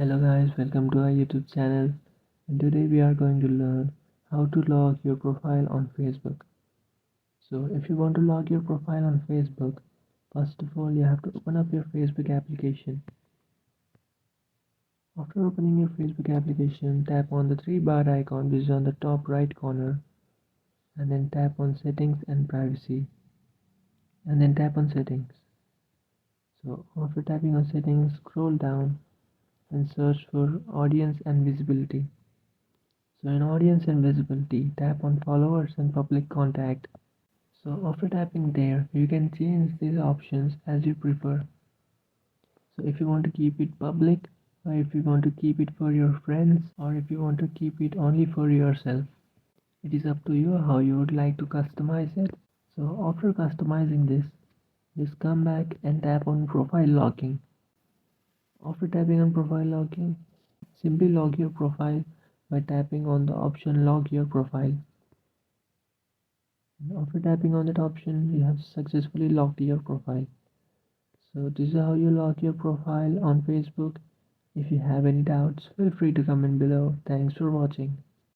Hello guys, welcome to our YouTube channel, and today we are going to learn how to log your profile on Facebook. So if you want to log your profile on Facebook, first of all you have to open up your Facebook application. After opening your Facebook application, tap on the three bar icon which is on the top right corner, and then tap on settings and privacy, and then tap on settings. So after tapping on settings, scroll down and search for audience and visibility. So in audience and visibility, tap on followers and public contact. So after tapping there, you can change these options as you prefer. So if you want to keep it public, or if you want to keep it for your friends, or if you want to keep it only for yourself, it is up to you how you would like to customize it. So after customizing this, just come back and tap on profile logging. After tapping on profile logging, simply log your profile by tapping on the option log your profile. After tapping on that option, you have successfully logged your profile. So this is how you log your profile on Facebook. If you have any doubts, feel free to comment below. Thanks for watching.